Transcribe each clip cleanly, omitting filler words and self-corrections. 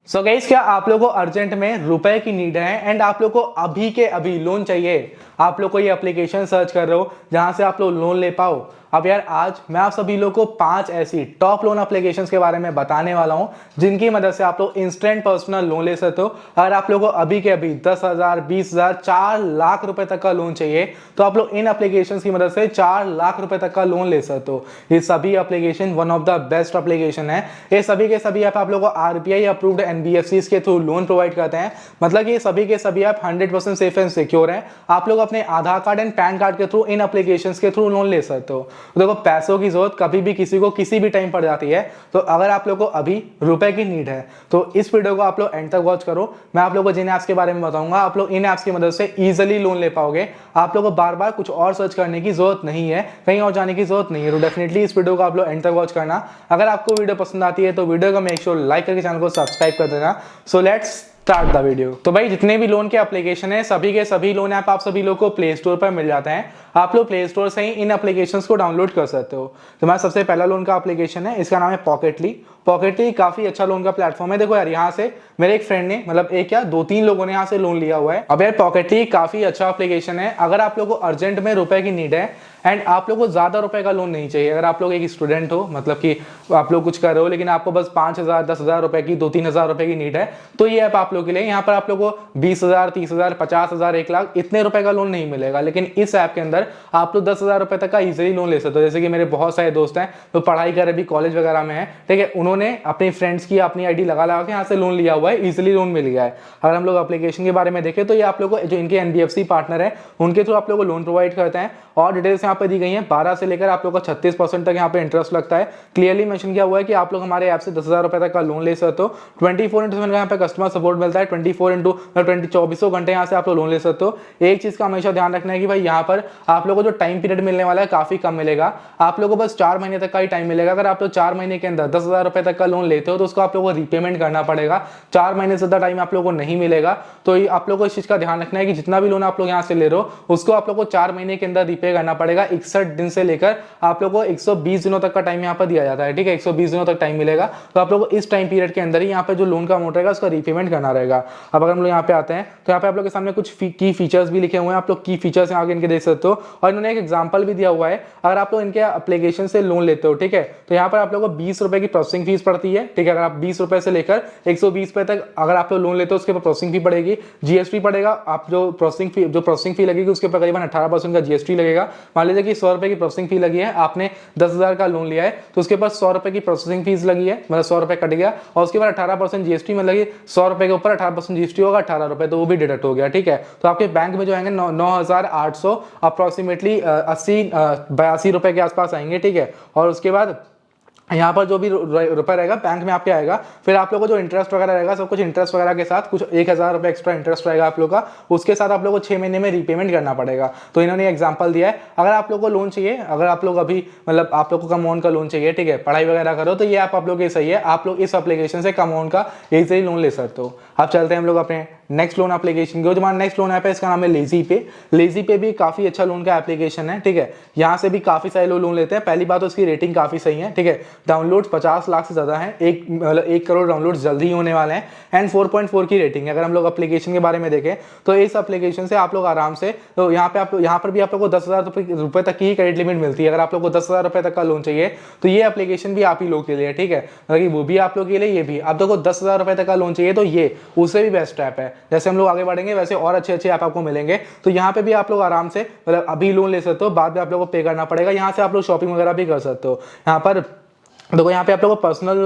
So guys, क्या आप लोगों को अर्जेंट में रुपए की नीड है एंड आप लोग को अभी के अभी लोन चाहिए। आप लोग को ये एप्लीकेशन सर्च कर रहे हो जहां से आप लोग लोन ले पाओ। अब यार आज मैं आप सभी लोग को 5 ऐसी टॉप लोन एप्लीकेशंस के बारे में बताने वाला हूं जिनकी मदद से आप लोग इंस्टेंट पर्सनल लोन ले सकते हो। अगर आप लोग को अभी के अभी 10,000, 20,000, 4 लाख रुपए तक का लोन चाहिए तो आप लोग इन एप्लीकेशंस की मदद से 4 लाख रुपए तक का लोन ले सकते हो। ये सभी application one of the best application है। ये सभी के सभी ऐप आप लोग को आरबीआई अप्रूव्ड एनबीएफसी के थ्रू लोन प्रोवाइड करते हैं। मतलब ये सभी के सभी ऐप 100% सेफ एंड सिक्योर है। आप लोग अपने आधार कार्ड एंड पैन कार्ड के थ्रू इन एप्लीकेशंस के थ्रू लोन ले सकते हो। देखो, पैसों की जरूरत कभी भी किसी को किसी भी टाइम पड़ जाती है। तो अगर आप लोग को अभी रुपए की नीड है तो इस वीडियो को आप लोग एंड तक वॉच करो। मैं आप लोग को जिन ऐप्स के बारे में बताऊंगा आप लोग इन ऐप्स की मदद से इजीली लोन ले पाओगे। आप लोग को बार बार कुछ और सर्च करने की जरूरत नहीं है, कहीं और जाने की जरूरत नहीं है। तो डेफिनेटली इस वीडियो को आप लोग एंड तक वॉच करना। अगर आपको वीडियो पसंद आती है तो वीडियो को मेक श्योर लाइक करके चैनल को सब्सक्राइब कर देना। So let's start the video. तो भाई, जितने भी लोन के एप्लीकेशन है सभी के सभी लोन ऐप आप सभी लोग को प्ले स्टोर पर मिल जाते हैं। आप लोग प्ले स्टोर से ही इन एप्लीकेशंस को डाउनलोड कर सकते हो। तो हमारा सबसे पहला लोन का एप्लीकेशन है, इसका नाम है पॉकेटली। पॉकेटली काफी अच्छा लोन का प्लेटफॉर्म है। देखो यार, यहाँ से मेरे एक फ्रेंड ने, मतलब एक या 2-3 लोगों ने यहाँ से लोन लिया हुआ है। अब यार, पॉकेटली काफी अच्छा एप्लीकेशन है। अगर आप लोग को अर्जेंट में रुपए की नीड है एंड आप लोग को ज्यादा रुपए का लोन नहीं चाहिए, अगर आप लोग एक स्टूडेंट हो, मतलब कि आप लोग कुछ कर रहे हो लेकिन आपको बस 5,000, 10,000 रुपए की, 2-3 हजार रुपए की नीड है, तो ये ऐप आप लोग के लिए। यहाँ पर आप लोग को 20,000, 30,000, 50,000, 1 लाख इतने रुपए का लोन नहीं मिलेगा। लेकिन इस ऐप के अंदर आप लोग 10,000 रुपए तक का इजीली लोन ले सकते हो। जैसे कि मेरे बहुत सारे दोस्त हैं तो पढ़ाई कर अभी कॉलेज वगैरह में है, ठीक है, उन्होंने अपने फ्रेंड्स की अपनी आईडी लगा लगा के यहाँ से लोन लिया हुआ है, इजीली लोन मिल गया है। अगर हम लोग एप्लीकेशन के बारे में देखें तो ये आप लोग को जो इनके एनबीएफसी पार्टनर है उनके थ्रू आप लोग को लोन प्रोवाइड करते हैं। और डिटेल्स यहाँ पे दी गई है, 12 से लेकर आप लोग का 36% तक यहाँ पे इंटरेस्ट लगता है। क्लियरली मेंशन किया हुआ है कि आप लोग हमारे ऐप से 10,000 रुपए तक का लोन ले सकते हो। 24/7 यहाँ पे कस्टमर सपोर्ट मिलता है। 24/20 घंटे यहाँ से आप लोग लोन ले सकते हो। एक चीज का हमेशा ध्यान रखना है कि भाई यहाँ पर आप लोगों को जो टाइम पीरियड मिलने वाला है काफी कम मिलेगा। आप लोगों को बस 4 महीने तक का ही टाइम मिलेगा। अगर आप लोग 4 महीने के अंदर 10,000 रुपए तक का लोन लेते हो तो उसको आप लोगों को रीपेमेंट करना पड़ेगा। 4 महीने से ज्यादा टाइम आप लोगों को नहीं मिलेगा। तो आप लोगों को इस चीज का ध्यान रखना है कि जितना भी लोन आप लोग यहाँ से ले रहे हो उसको आप लोग को 4 महीने के अंदर रीपे करना पड़ेगा। 61 दिन से लेकर आप लोग को 120 दिनों तक का टाइम यहाँ पर दिया जाता है, ठीक है, 120 दिनों तक टाइम मिलेगा। तो आप लोग को इस टाइम पीरियड के अंदर ही यहाँ पे जो लोन का अमाउंट रहेगा उसका रीपेमेंट करना रहेगा। अब अगर हम लोग यहाँ पे आते हैं तो यहाँ पे आप लोग के सामने कुछ की फीचर्स भी लिखे हुए हैं। आप लोग की फीचर्स आगे इनके देख सकते हो और इन्होंने एक एग्जांपल भी दिया हुआ है। अगर आप लोग इनके एप्लीकेशन से लोन लेते हो, ठीक है, तो यहाँ पर आप लोग को 20 रुपए की प्रोसेसिंग फीस पड़ती है, ठीक है। अगर आप 20 रुपए से लेकर 120 रुपए तक अगर आप लोग लोन लेते हो उसके ऊपर प्रोसेसिंग फी पड़ेगी, जीएसटी पड़ेगा। आप जो प्रोसेसिंग फी लगेगी उसके ऊपर करीबन 18% का जीएसटी लगेगा। मान लीजिए कि 100 रुपए की प्रोसेसिंग फी लगी है, आपने 10,000 का लोन लिया है तो उसके पास 100 रुपए की प्रोसेसिंग फीस लगी है, मतलब 100 रुपए कट गया और उसके बाद 18% जीएसटी में लगी। 100 रुपए के ऊपर 18% जीएसटी होगा, 18 रुपए, तो वो भी डिडक्ट हो गया, ठीक है। तो आपके बैंक में जो आएंगे 9,800 अप्रोक्सीमेटली 82 रुपए के आसपास आएंगे, ठीक है। और उसके बाद यहाँ पर जो भी रुपए रहेगा बैंक में आपके आएगा। फिर आप लोगों को जो इंटरेस्ट वगैरह रहेगा सब कुछ इंटरेस्ट वगैरह के साथ कुछ 1,000 रुपए एक्स्ट्रा इंटरेस्ट रहेगा आप लोग का। उसके साथ आप लोग को 6 महीने में रीपेमेंट करना पड़ेगा। तो इन्होंने एग्जांपल दिया है। अगर आप लोग को लोन चाहिए, अगर आप लोग अभी मतलब आप लोग को कम अमाउंट का लोन चाहिए, ठीक है, पढ़ाई वगैरह करो, तो ये ऐप आप लोग के सही है। आप लोग इस एप्लीकेशन से कम अमाउंट का इजीली लोन ले सकते हो। अब चलते हैं हम लोग अपने नेक्स्ट लोन एप्लीकेशन की। जो हमारा नेक्स्ट लोन ऐप है इसका नाम है लेजी पे। लेजी पे भी काफी अच्छा लोन का एप्लीकेशन है, ठीक है। यहाँ से भी काफी सारे लोग लोन लेते हैं। पहली बात तो इसकी रेटिंग काफी सही है, ठीक है। डाउनलोड 50 लाख से ज्यादा है, 1 करोड़ डाउनलोड जल्दी ही होने वाले हैं एंड 4.4 की रेटिंग है। अगर हम लोग एप्लीकेशन के बारे में देखें तो इस एप्लीकेशन से आप लोग आराम से, तो यहाँ पर भी आप लोग को 10,000 रुपए तक की ही क्रेडिट लिमिट मिलती है। अगर आप लोग को 10,000 रुपए तक का लोन चाहिए तो ये एप्लीकेशन भी आप ही लोग के लिए, ठीक है, मतलब वो भी आप लोग के लिए, ये भी। आप लोग को 10,000 रुपए तक का लोन चाहिए तो ये उससे भी बेस्ट ऐप है। जैसे हम लोग आगे बढ़ेंगे वैसे और अच्छे अच्छे ऐप आपको मिलेंगे। तो यहाँ पे भी आप लोग आराम से मतलब अभी लोन ले सकते हो, बाद में आप लोगों को पे करना पड़ेगा। यहाँ से आप लोग शॉपिंग वगैरह भी कर सकते हो। यहाँ पर देखो, यहाँ पे आप लोगों को पर्सनल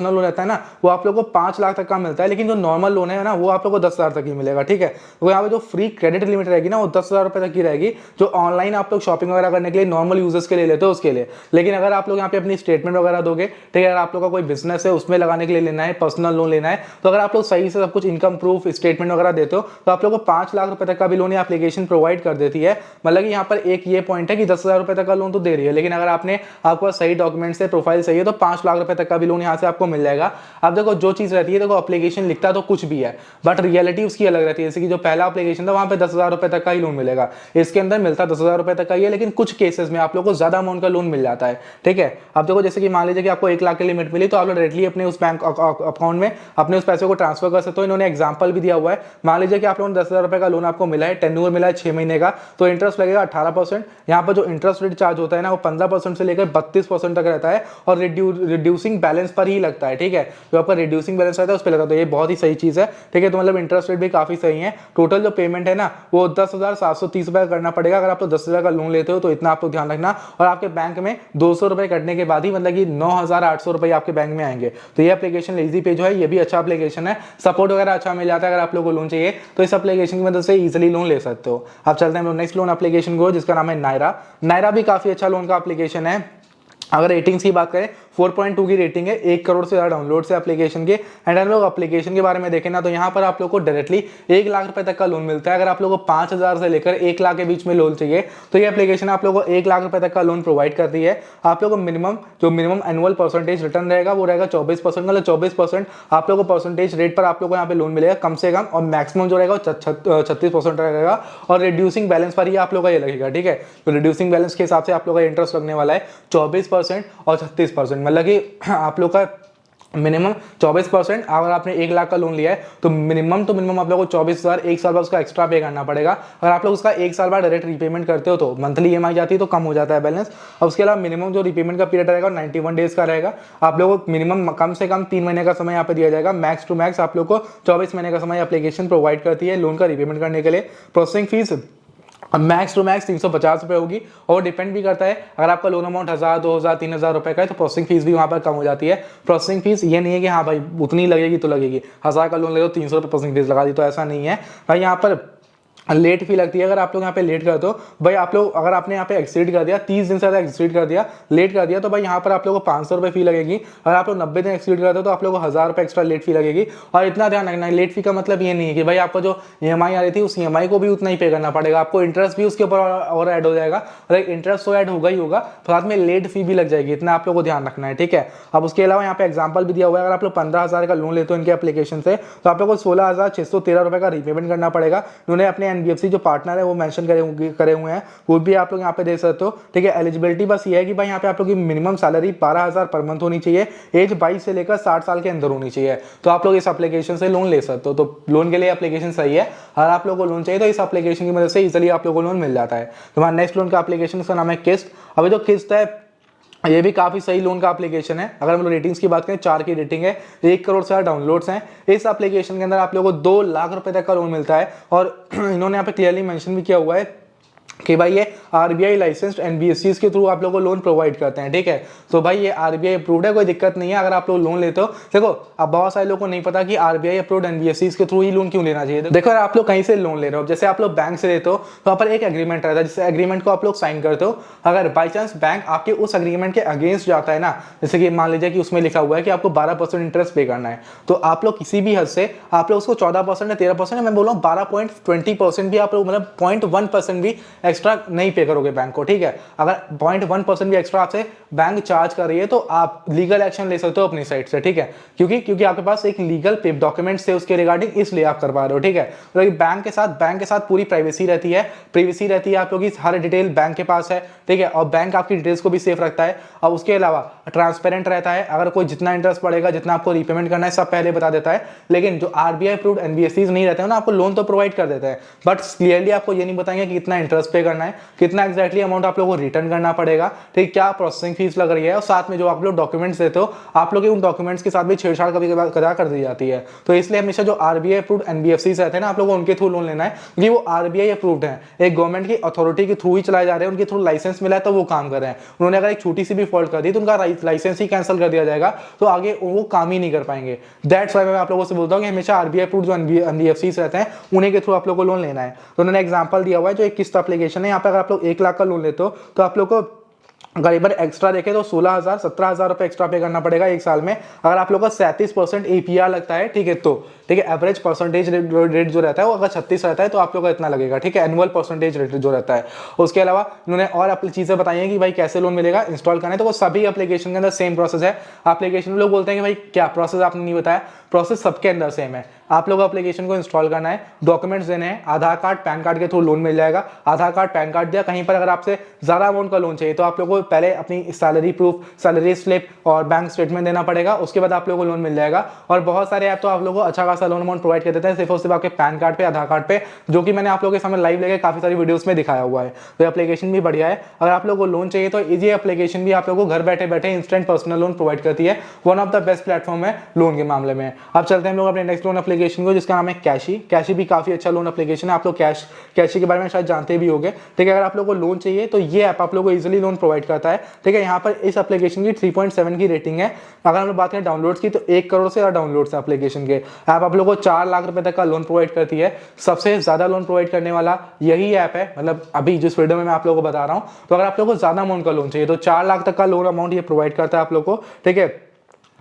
लोन रहता है ना, वो आप लोगों को 5 लाख तक का मिलता है। लेकिन जो नॉर्मल लोन है ना वो आप लोगों को 10,000 तक ही मिलेगा, ठीक है। तो यहाँ पे जो फ्री क्रेडिट लिमिट रहेगी ना वो 10,000 रुपए तक की रहेगी, जो ऑनलाइन आप लोग शॉपिंग वगैरह करने के लिए नॉर्मल यूजर्स के लिए लेते हो उसके लिए। लेकिन अगर आप लोग यहाँ पे अपनी स्टेटमेंट वगैरह दोगे, ठीक है, अगर आप लोग का कोई बिजनेस है उसमें लगाने के लिए लेना है, पर्सनल लोन लेना है, तो अगर आप लोग सही से सब कुछ इनकम प्रूफ स्टेटमेंट वगैरह देते हो तो आप लोग को 5 लाख रुपए तक का भी लोन एप्लीकेशन प्रोवाइड कर देती है। मतलब कि यहाँ पर एक ये पॉइंट है कि 10,000 रुपए तक का लोन तो दे रही है, लेकिन अगर आपके पास सही डॉक्यूमेंट से, प्रोफाइल मोबाइल सही है तो 5 लाख रुपए तक का भी लोन यहाँ से आपको मिल जाएगा। अब देखो जो चीज़ रहती है, देखो एप्लीकेशन लिखता तो कुछ भी है बट रियलिटी उसकी अलग रहती है। जैसे कि जो पहला एप्लीकेशन था वहाँ पे 10,000 रुपए तक का ही लोन मिलेगा, इसके अंदर मिलता 10,000 रुपए तक का ही है, लेकिन कुछ केसेस में आप लोग को ज्यादा अमाउंट का लोन मिल जाता है। ठीक है, अब देखो जैसे कि मान लीजिए कि आपको 1 लाख की लिमिट मिली तो आप लोग डायरेक्टली अपने उस बैंक अकाउंट में अपने उस पैसे को ट्रांसफर कर सकते हो। इन्होंने एग्जाम्पल भी दिया हुआ है, मान लीजिए कि आप लोगों ने 10,000 रुपए का लोन आपको मिला है, टेन्योर मिला है 6 महीने का, तो इंटरेस्ट लगेगा 18%। यहाँ पर जो इंटरेस्ट रेट चार्ज होता है ना वो 15% से लेकर 32% तक रहता है और रिड्यूसिंग बैलेंस पर ही लगता है। ठीक है, जो आपका रिड्यूसिंग बैलेंस रहता है उस पर लगता है, तो ये बहुत ही सही चीज़ है। ठीक है, तो मतलब इंटरेस्ट रेट भी काफ़ी सही है। टोटल जो पेमेंट है ना वो 10,730 रुपये करना पड़ेगा। अगर आप तो 10,000 का लोन लेते हो तो इतना आपको ध्यान रखना, और आपके बैंक में 200 रुपये कटने के बाद ही मतलब कि 9,800 रुपये आपके बैंक में आएंगे। तो ये एप्लीकेशन लेजी पे जो है ये भी अच्छा एप्लीकेशन है, सपोर्ट वगैरह अच्छा मिल जाता है। अगर आप लोगों को लोन चाहिए तो इस एप्लीकेशन की मदद से इजीली लोन ले सकते हो। अब चलते हैं नेक्स्ट लोन एप्लीकेशन को, जिसका नाम है नायरा। नायरा भी काफ़ी अच्छा लोन का एप्लीकेशन है। अगर रेटिंग्स की बात करें 4.2 की रेटिंग है, 1 करोड़ से ज़्यादा डाउनलोड से एप्लीकेशन के। एंड हम लोग एप्लीकेशन के बारे में देखें ना तो यहाँ पर आप लोग को डायरेक्टली 1 लाख रुपए तक का लोन मिलता है। अगर आप लोग को 5,000 से लेकर 1 लाख के बीच में लोन चाहिए तो ये एप्लीकेशन आप लोग को 1 लाख रुपए तक का लोन प्रोवाइड करती है। आप लोग को मिनिमम एनुअल परसेंटेज रिटर्न रहेगा वो रहेगा 24%, मतलब 24% आप लोग को परसेंटेज रेट पर आप लोग को यहाँ पे लोन मिलेगा कम से कम, और मैक्सिमम जो रहेगा 36% रहेगा, और रिड्यूसिंग बैलेंस पर ही आप लोग का ये लगेगा। ठीक है, तो रिड्यूसिंग बैलेंस के हिसाब से आप लोग का इंटरेस्ट लगने वाला है 24% और 36%, मतलब कि आप लोग का मिनिमम 24%। अगर आपने 1 लाख का लोन लिया है तो मिनिमम आप लोग को 24,000 एक साल बाद उसका एक्स्ट्रा पे करना पड़ेगा। अगर आप लोग उसका 1 साल बाद डायरेक्ट रीपेमेंट करते हो तो मंथली ईएमआई जाती है तो कम हो जाता है बैलेंस। और उसके अलावा मिनिमम जो रीपेमेंट का पीरियड रहेगा 91 डेज का रहेगा। आप लोगों को मिनिमम कम से कम 3 महीने का समय यहाँ पे दिया जाएगा, मैक्स टू मैक्स आप लोग को 24 महीने का समय एप्लीकेशन प्रोवाइड करती है लोन का रीपेमेंट करने के लिए। Processing fees max to max 350 रुपये होगी, और डिपेंड भी करता है अगर आपका लोन अमाउंट 1,000, 2,000, 3,000 रुपये का है तो प्रोसेसिंग फीस भी वहाँ पर कम हो जाती है। प्रोसेसिंग फीस ये नहीं है कि हाँ भाई उतनी लगेगी तो लगेगी, 1,000 का लोन ले लो 300 रुपये प्रोसेसिंग फीस लगा दी, तो ऐसा नहीं है भाई। यहाँ पर लेट फी लगती है। अगर आप लोग यहाँ पे लेट करते हो भाई, आप लोग अगर आपने यहाँ पे एक्सीड कर दिया 30 दिन से ज़्यादा एक्सीड कर दिया, लेट कर दिया, तो भाई यहाँ पर आप लोगों को 500 रुपये फी लगेगी। अगर आप लोग 90 दिन एक्सीड करते हो तो आप लोग को 1,000 रुपये एक्स्ट्रा लेट फी लगेगी। और इतना ध्यान रखना है, लेट फी का मतलब ये नहीं है कि भाई आपका जो ईएमआई आ रही थी उस ईएमआई को भी उतना ही पे करना पड़ेगा, आपको इंटरेस्ट भी उसके ऊपर और ऐड हो जाएगा। और इंटरेस्ट तो ऐड होगा ही होगा, साथ में लेट फी भी लग जाएगी, इतना आप लोग को ध्यान रखना है। ठीक है, अब उसके अलावा यहाँ पे एग्जाम्पल भी दिया हुआ है, अगर आप लोग 15,000 का लोन लेते हो इनके एप्लीकेशन से तो आप लोग को 16,613 रुपये का रीपेमेंट करना पड़ेगा। उन्होंने अपने एनबीएफसी जो पार्टनर वो मेंशन करे हुए हैं, वो भी आप लोग यहाँ पे देख सकते हो। ठीक है, एलिजिबिलिटी बस ये है कि भाई यहाँ पे आप लोग की मिनिमम सैलरी 12,000 पर मंथ होनी चाहिए, एज 22 से लेकर 60 साल के अंदर होनी चाहिए, तो आप लोग इस एप्लीकेशन से लोन ले सकते हो। तो लोन के लिए एप्लीकेशन सही है, अगर आप लोग को लोन चाहिए तो इस एप्लीकेशन की मदद से इजिली आप लोग को लोन मिल जाता है। तो हमारा नेक्स्ट लोन का एप्लीकेशन का नाम है किस्त। अभी जो किस्त है ये भी काफ़ी सही लोन का एप्लीकेशन है। अगर हम लोग रेटिंग्स की बात करें 4 की रेटिंग है, 1 करोड़ से ज़्यादा डाउनलोड्स हैं। इस एप्लीकेशन के अंदर आप लोगों को 2 लाख रुपए तक का लोन मिलता है, और इन्होंने यहाँ पे क्लियरली मेंशन भी किया हुआ है कि भाई ये आरबीआई लाइसेंस्ड एनबीएफसीज के थ्रू आप लोगों को लोन प्रोवाइड करते हैं। ठीक है, तो भाई ये आरबीआई अप्रूव्ड है, कोई दिक्कत नहीं है अगर आप लोग लोन लेते हो। देखो अब बहुत सारे लोगों को नहीं पता कि आरबीआई अप्रूव्ड एनबीएफसीज के थ्रू ही लोन क्यों लेना चाहिए। देखो अगर आप लोग कहीं से लोन ले रहे हो, जैसे आप लोग बैंक से लेते हो तो वहाँ पर एक एग्रीमेंट रहता है, जिस एग्रीमेंट को आप लोग साइन करते हो। अगर बाई चांस बैंक आपके उस एग्रीमेंट के अगेंस्ट जाता है ना, जैसे कि मान लीजिए कि उसमें लिखा हुआ है कि आपको 12% इंटरेस्ट पे करना है, तो आप लोग किसी भी हद से आप लोग उसको 14% या 13%, मैं बोल रहा हूँ 12.20% भी आप लोग, मतलब 0.1% भी एक्स्ट्रा नहीं पे करोगे बैंक को। ठीक है, अगर 0.1% भी एक्स्ट्रा आपसे बैंक चार्ज कर रही है तो आप लीगल एक्शन ले सकते हो अपनी साइड से। ठीक है, क्योंकि आपके पास एक लीगल डॉक्यूमेंट्स थे उसके रिगार्डिंग, इसलिए आप करवा रहे हो। ठीक है, तो बैंक के साथ पूरी प्राइवेसी रहती है, आप लोगों की हर डिटेल बैंक के पास है। ठीक है, और बैंक आपकी डिटेल्स को भी सेफ रखता है, और उसके अलावा ट्रांसपेरेंट रहता है। अगर कोई जितना इंटरेस्ट पड़ेगा, जितना आपको रीपेमेंट करना है, सब पहले बता देता है। लेकिन जो आरबीआई अप्रूव्ड एनबीएफसीज नहीं रहते हैं ना, आपको लोन तो प्रोवाइड कर देते हैं, बट क्लियरली आपको ये नहीं बताएंगे कि कितना इंटरेस्ट पे करना है, कितना एक्जैक्टली अमाउंट आप लोगों को रिटर्न करना पड़ेगा। ठीक, क्या प्रोसेसिंग फीस लग रही है, और साथ में जो आप लोग डॉक्यूमेंट्स देते हो, आप लोग उन डॉक्यूमेंट्स के साथ भी छेड़छाड़ कभी कदा कर दी जाती है। तो इसलिए हमेशा जो आरबीआई अप्रूव्ड एनबीएफसीज रहते हैं ना, आप लोगों को उनके थ्रू लोन लेना है, क्योंकि वो आरबीआई अप्रूव्ड है, एक गवर्नमेंट की अथॉरिटी के थ्रू ही चलाए जा रहे हैं, उनके थ्रू लाइसेंस मिला है तो वो काम कर रहे हैं। उन्होंने अगर एक छोटी सी भी फॉल्ट कर दी तो उनका लाइसेंस ही कैंसिल कर दिया जाएगा, तो आगे वो काम ही नहीं कर पाएंगे। दैट्स व्हाई मैं आप लोगों से बोलता हूँ कि हमेशा आरबीआई अप्रूव्ड जो एनबीएफसीज रहते हैं उन्हीं के थ्रू आप लोग को लोन लेना है। तो उन्होंने एग्जांपल दिया हुआ है, जो एक किस्त एप्लीकेशन है, यहाँ पे अगर आप लोग 1 लाख का लोन लेते हो तो आप लोग को अगर एक्स्ट्रा देखे तो 16,000 17,000 रुपए एक्स्ट्रा पे करना पड़ेगा 1 साल में। अगर आप लोग का 37% एपीआर लगता है, ठीक है, तो ठीक है। एवरेज परसेंटेज रेट जो रहता है वो अगर 36 रहता है तो आप लोग का इतना लगेगा, ठीक है, एनुअल परसेंटेज रेट जो रहता है। उसके अलावा इन्होंने और चीजें बताई हैं कि भाई कैसे लोन मिलेगा, इंस्टॉल करना है, तो वो सभी एप्लीकेशन के अंदर सेम प्रोसेस है। एप्लीकेशन लोग बोलते हैं कि भाई क्या प्रोसेस आपने नहीं बताया, प्रोसेस सबके अंदर सेम है। आप लोग एप्लीकेशन को इंस्टॉल करना है, डॉक्यूमेंट्स देने हैं, आधार कार्ड पैन कार्ड के थ्रू लोन मिल जाएगा। आधार कार्ड पैन कार्ड दिया, कहीं पर अगर आपसे ज़्यादा अमाउंट का लोन चाहिए तो आप लोगों को पहले अपनी सैलरी प्रूफ, सैलरी स्लिप और बैंक स्टेटमेंट देना पड़ेगा, उसके बाद आप लोगों को लोन मिल जाएगा। और बहुत सारे ऐप तो आप लोगों को अच्छा खासा लोन अमाउंट प्रोवाइड कर देते हैं सिर्फ और सिर्फ आपके पैन कार्ड पे, आधार कार्ड पे, जो कि मैंने आप लोगों के सामने लाइव लेके काफ़ी सारी वीडियोस में दिखाया हुआ है। तो एप्लीकेशन भी बढ़िया है। अगर आप लोगों को लोन चाहिए तो ये एप्लीकेशन भी आप लोगों को घर बैठे बैठे इंस्टेंट पर्सनल लोन प्रोवाइड करती है। One of the best platform है लोन के मामले में। अब चलते हैं हम लोग अपने नेक्स्ट लोन एप्लीकेशन को, जिसका नाम है कैशी। कैशी भी काफी अच्छा लोन एप्लीकेशन है। आप लोग कैशी के बारे में शायद जानते भी होंगे, ठीक है। अगर आप लोग को लोन चाहिए तो ये ऐप आप लोग को इजीली लोन प्रोवाइड करता है, ठीक है। यहाँ पर इस एप्लीकेशन की 3.7 की रेटिंग है। अगर हम लोग बात करें डाउनलोड्स की तो 1 करोड़ से ज्यादा डाउनलोड्स है एप्लीकेशन के। ऐप आप लोग को 4 लाख रुपए तक का लोन प्रोवाइड करती है। सबसे ज्यादा लोन प्रोवाइड करने वाला यही ऐप है, मतलब अभी जिस वीडियो में मैं आप लोगों को बता रहा हूँ। तो अगर आप लोग को ज्यादा अमाउंट का लोन चाहिए तो 4 लाख तक का लोन अमाउंट ये प्रोवाइड करता है आप लोग को, ठीक है।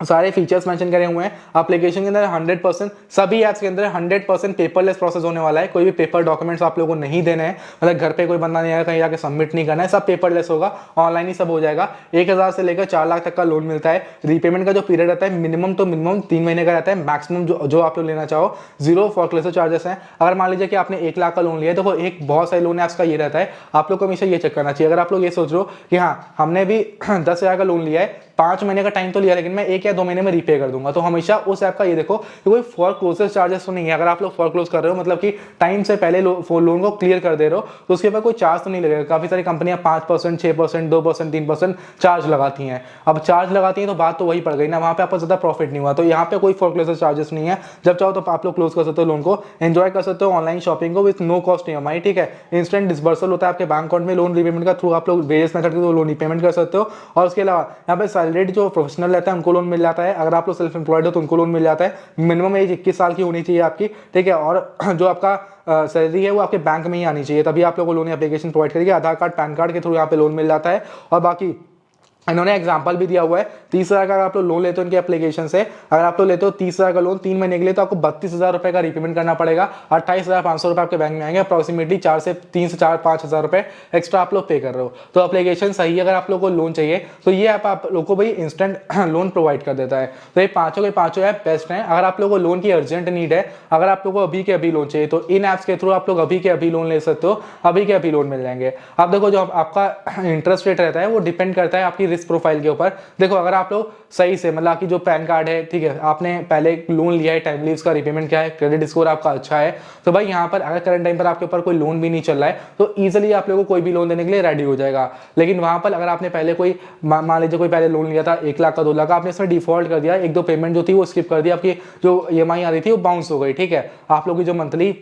सारे फीचर्स मेंशन करे हुए हैं एप्लीकेशन के अंदर। 100% सभी ऐप्स के अंदर 100% पेपरलेस प्रोसेस होने वाला है। कोई भी पेपर डॉक्यूमेंट्स आप लोगों को नहीं देने हैं, मतलब घर पे कोई बंदा नहीं आएगा, कहीं जाके सबमिट नहीं करना है, सब पेपरलेस होगा, ऑनलाइन ही सब हो जाएगा। 1000 से लेकर 4 लाख तक का लोन मिलता है। रीपेमेंट का जो पीरियड रहता है मिनिमम तो मिनिमम 3 महीने का रहता है, मैक्सिमम जो आप लोग लेना चाहो। 0 फोरक्लोजर चार्जेस हैं। अगर मान लीजिए कि आपने 1 लाख का लोन लिया है, तो एक बहुत सारे लोन ऐप्स का ये रहता है, आप लोग को हमेशा ये चेक करना चाहिए। अगर आप लोग ये सोच रहे हो कि हाँ हमने भी 10,000 का लोन लिया है, 5 महीने का टाइम तो लिया, लेकिन मैं 1 या 2 महीने में रीपे कर दूंगा, तो हमेशा उस ऐप का ये देखो कि कोई फोरक्लोजर चार्जेस तो नहीं है। अगर आप लोग फोरक्लोज कर रहे हो, मतलब कि टाइम से पहले लोन को क्लियर कर दे रहे हो, तो उसके ऊपर कोई चार्ज तो नहीं लगेगा। काफी सारी कंपनियां 5%, 6%, 2%, 3% चार्ज लगाती हैं। अब चार्ज लगाती हैं तो बात तो वही पड़ गई ना, वहां पे आपको ज्यादा प्रॉफिट नहीं हुआ। तो यहाँ पे कोई फोरक्लोजर चार्जेस नहीं है। जब चाहो तो आप लोग क्लोज कर सकते हो लोन को, एंजॉय कर सकते हो ऑनलाइन शॉपिंग को विथ नो कॉस्ट EMI, ठीक है। इंस्टेंट डिस्बर्सल होता है आपके बैंक अकाउंट में लोन रीपेमेंट का थ्रू, आप लोग वेरियस मेथड के लोन रीपेमेंट कर सकते हो। और उसके अलावा यहाँ पे सैलरीड जो प्रोफेशनल रहता है उनको लोन मिल जाता है। अगर आप लोग सेल्फ एम्प्लॉयड हो तो उनको लोन मिल जाता है। मिनिमम एज 21 साल की होनी चाहिए आपकी, ठीक है। और जो आपका सैलरी है वो आपके बैंक में ही आनी चाहिए, तभी आप लोगों को लोन एप्लीकेशन प्रोवाइड करेगी। आधार कार्ड पैन कार्ड के थ्रू यहाँ पे लोन मिल जाता है। और बाकी इन्होंने एग्जांपल भी दिया हुआ है। 30,000 का अगर आप लोग लोन लेते हो इनके एप्लीकेशन से, अगर आप लोग लेते हो 30,000 का लोन 3 महीने के लिए, तो आपको 32,000 रुपए का रीपेमेंट करना पड़ेगा। 28,500 रुपए आपके बैंक में आएंगे। अप्रोक्सीमेटली 3 से 5,000 रुपए एक्स्ट्रा आप लोग पे कर रहे हो। तो एप्लीकेशन सही है। अगर आप लोग को लोन चाहिए तो ये ऐप आप लोग को भाई इंस्टेंट लोन प्रोवाइड कर देता है। तो ये पांचों के पांचों ऐप बेस्ट हैं। अगर आप लोग को लोन की अर्जेंट नीड है, अगर आप लोग को अभी के अभी लोन चाहिए, तो इन ऐप्स के थ्रू आप लोग अभी के अभी लोन ले सकते हो, अभी के अभी लोन मिल जाएंगे। आप देखो जो आपका इंटरेस्ट रेट रहता है वो डिपेंड करता है आपकी रिस्क प्रोफाइल के ऊपर। देखो अगर आप लोग सही से, मतलब आपकी जो पैन कार्ड है, ठीक है, आपने पहले लोन लिया है, टाइमली उसका रीपेमेंट किया है, क्रेडिट स्कोर आपका अच्छा है, तो भाई यहाँ पर अगर करंट टाइम पर आपके ऊपर कोई लोन भी नहीं चल रहा है तो इजीली आप लोगों को कोई भी लोन देने के लिए रेडी हो जाएगा। लेकिन वहां पर अगर आपने पहले कोई मान लीजिए कोई पहले लोन लिया था 1 लाख का, 2 लाख का, आपने इसमें डिफॉल्ट कर दिया, 1-2 पेमेंट जो थी वो स्किप कर दी, आपकी जो EMI आ रही थी वो बाउंस हो गई, ठीक है। आप लोग की जो मंथली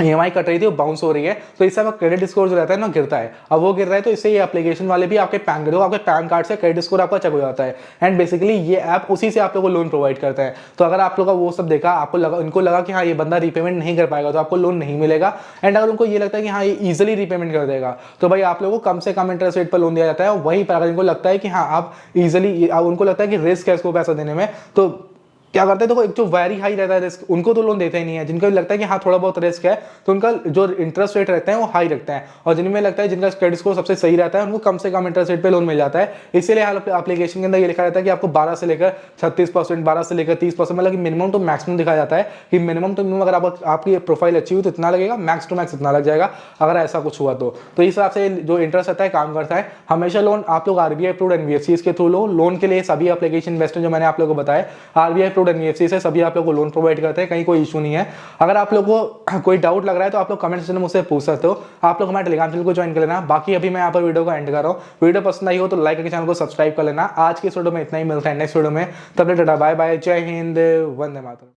EMI कट रही थी वो बाउंस हो रही है, तो इससे आपका क्रेडिट स्कोर जो रहता है ना गिरता है। अब वो गिर रहा है तो इससे ये एप्लीकेशन वाले भी आपके पैन कार्ड से क्रेडिट स्कोर आपका चेक हो जाता है। एंड बेसिकली ये ऐप उसी से आप लोगों को लोन प्रोवाइड करता है। तो अगर आप लोग का वो सब देखा, आपको लगा, इनको लगा कि हाँ ये बंदा रीपेमेंट नहीं कर पाएगा तो आपको लोन नहीं मिलेगा। एंड अगर उनको ये लगता है कि हाँ ये ईजिली रीपेमेंट कर देगा, तो भाई आप लोगों को कम से कम इंटरेस्ट रेट पर लोन दिया जाता है। वहीं पर अगर इनको लगता है कि हाँ आप ईजिली, उनको लगता है कि रिस्क है इसको पैसा देने में, तो क्या करते हैं, देखो एक जो वेरी हाई रहता है रिस्क, उनको तो लोन देते ही नहीं है। जिनको लगता है कि हाँ थोड़ा बहुत रिस्क है तो उनका जो इंटरेस्ट रेट रहता है वो हाई रखता है। और जिनमें लगता है जिनका क्रेडिट स्कोर सबसे सही रहता है उनको कम से कम इंटरेस्ट रेट पे लोन मिल जाता है। इसीलिए एप्लीकेशन के अंदर ये लिखा रहता है कि आपको 12 से लेकर 36%, 12 से लेकर 30%, मतलब कि मिनिमम टू मैक्सिमम दिखाया जाता है कि मिनिमम टू मिनिमम अगर आपकी प्रोफाइल अच्छी हुई तो इतना लगेगा, मैक्स टू मैक्स इतना लग जाएगा अगर ऐसा कुछ हुआ तो। इस हिसाब से जो इंटरेस्ट रहता है काम करता है। हमेशा लोन आप लोग RBI अप्रूव्ड NBFC के थ्रू लो। लोन के लिए सभी एप्लीकेशन बेस्ट है जो मैंने आप लोगों को बताया। RBI अप्रूव्ड NBFC से सभी आप लोग को लोन प्रोवाइड करते हैं, कहीं कोई इशू नहीं है। अगर आप लोग को कोई डाउट लग रहा है तो आप लोग कमेंट सेक्शन में मुझसे पूछ सकते हो। आप लोग हमारे टेलीग्राम चैनल को ज्वाइन कर लेना। बाकी अभी मैं यहाँ पर वीडियो को एंड कर रहा हूँ। वीडियो पसंद आई हो तो लाइक करके चैनल को सब्सक्राइब कर लेना। आज की इस वीडियो में इतना ही, मिलता है नेक्स्ट वीडियो में। तब तक टाटा बाय बाय, जय हिंद, वंदे मातरम।